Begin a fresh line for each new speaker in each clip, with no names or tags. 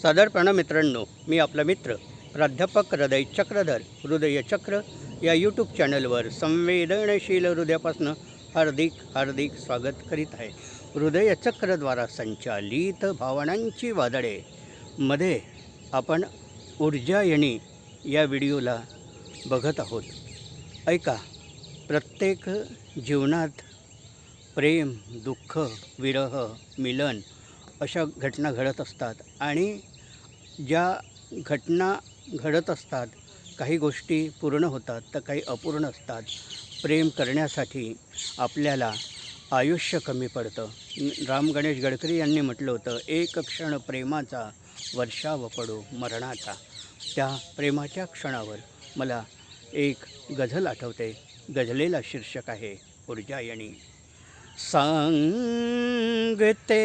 सादरपणा मित्रांनो, मी आपला मित्र प्राध्यापक हृदय चक्रधर हृदयचक्र या यूट्यूब चॅनलवर संवेदनशील हृदयापासून हार्दिक स्वागत करीत आहे. हृदयचक्रद्वारा संचालित भावनांची वादळे मध्ये आपण ऊर्जायणी या व्हिडिओला बघत आहोत. ऐका, प्रत्येक जीवनात प्रेम, दुःख, विरह, मिलन अशा घटना घडत असतात आणि ज्या घटना घडत असतात, काही गोष्टी पूर्ण होतात तर काही अपूर्ण असतात. प्रेम करण्यासाठी आपल्याला आयुष्य कमी पडतं. राम गणेश गडकरी यांनी म्हटलं होतं, एक क्षण प्रेमाचा वर्षाव पडो मरणाचा. त्या प्रेमाच्या क्षणावर मला एक गझल आठवते. गझलेला शीर्षक आहे ऊर्जायणी. सांगते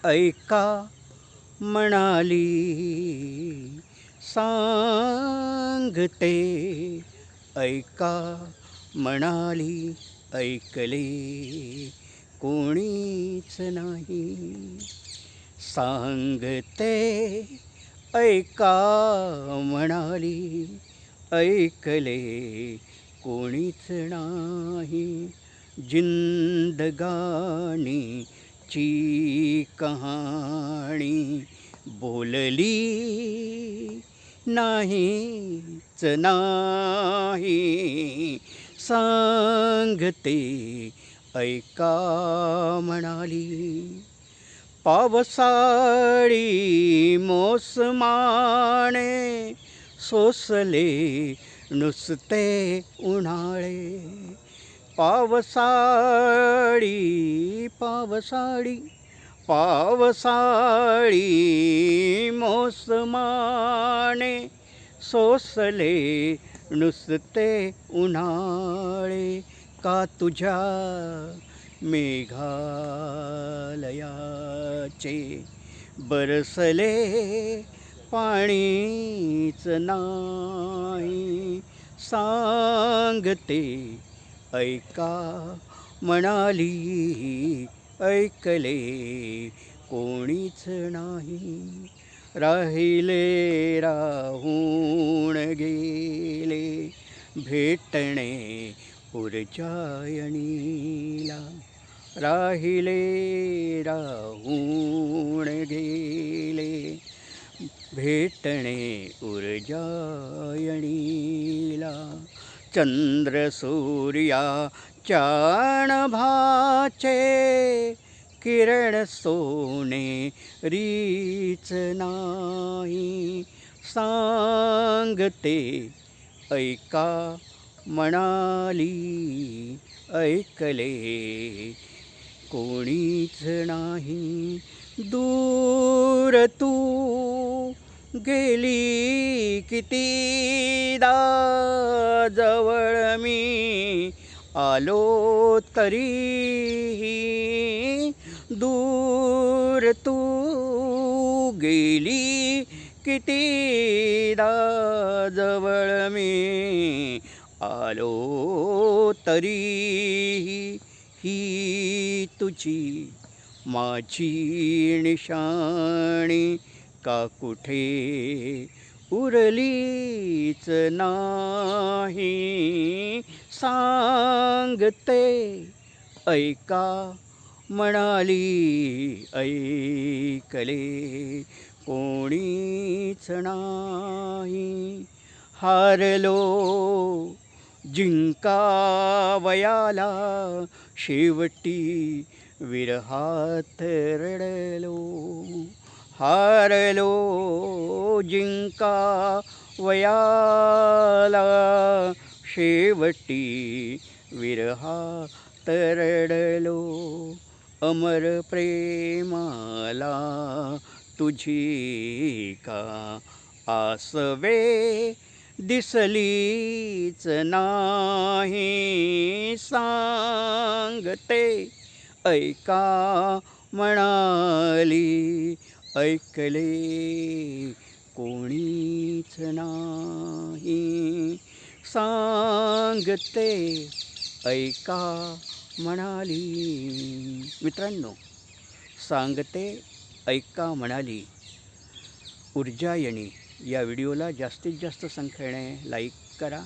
ऐका म्हणाली, सांगते ऐका म्हणाली, ऐकले कोणीच नाही. सांगते ऐका म्हणाली, ऐकले कोणीच नाही. जिंदगानीची कहाणी बोलली नाहीच नाही. सांगते ऐका म्हणाली. पावसाळी मोसमाने सोसले नुसते उन्हाळे. पावसाळी मोसमाने सोसले नुसते उन्हाळे. का तुझ्या मेघालयाचे बरसले पाणीच नाही. सांगते ऐका म्हणाली, ऐकले कोणीच नाही. राहिले राहून गेले भेटणे ऊर्जायणीला. राहिले राहून गेले भेटणे ऊर्जायणीला. चंद्र सूर्याच्या नभाचे किरण सोनेरीच नाही. सांगते ऐका म्हणाली, ऐकले कोणीच नाही. दूर तू गेली कितीदा, जवळ मी आलो तरीही. दूर तू गेली कितीदा, जवळ मी आलो तरीही. ही तुझी माझी निशाणी का कुठे उरलीच नाही. सांगते ऐका म्हणाली, ऐकले कोणीच नाही. हारलो जिंकावयाला शेवटी विरहात रडलो. हारलो जिंकावयाला शेवटी विरहात रडलो. अमर प्रेमाला तुझी का आसवे दिसलीच नाही. सांगते ऐका म्हणाली, ऐकले कोणीच नाही. सांगते ऐका म्हणाली. मित्रांनो, सांगते ऐका म्हणाली ऊर्जायणी या व्हिडिओला जास्तीत जास्त संख्येने लाईक करा.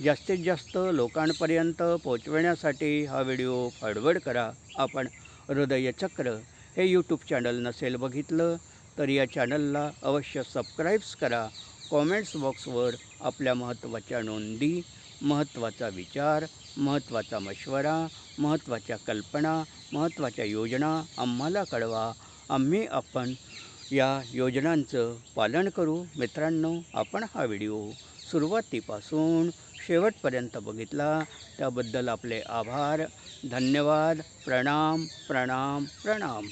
जास्तीत जास्त लोकांपर्यंत पोचवण्यासाठी हा व्हिडिओ फॉरवर्ड करा. आपण हृदयचक्र हे यूट्यूब चॅनल नसेल बघितलं तर या चॅनलला अवश्य सबस्क्राईब्स करा. कॉमेंट्स बॉक्सवर आपल्या महत्त्वाच्या नोंदी, महत्त्वाचा विचार, महत्त्वाचा मशवरा, महत्त्वाच्या कल्पना, महत्त्वाच्या योजना आम्हाला कळवा. आपण या योजनांचं पालन करू. मित्रांनो, आपण हा व्हिडिओ सुरुवातीपासून शेवटपर्यंत बघितला त्याबद्दल आपले आभार. धन्यवाद. प्रणाम प्रणाम प्रणाम.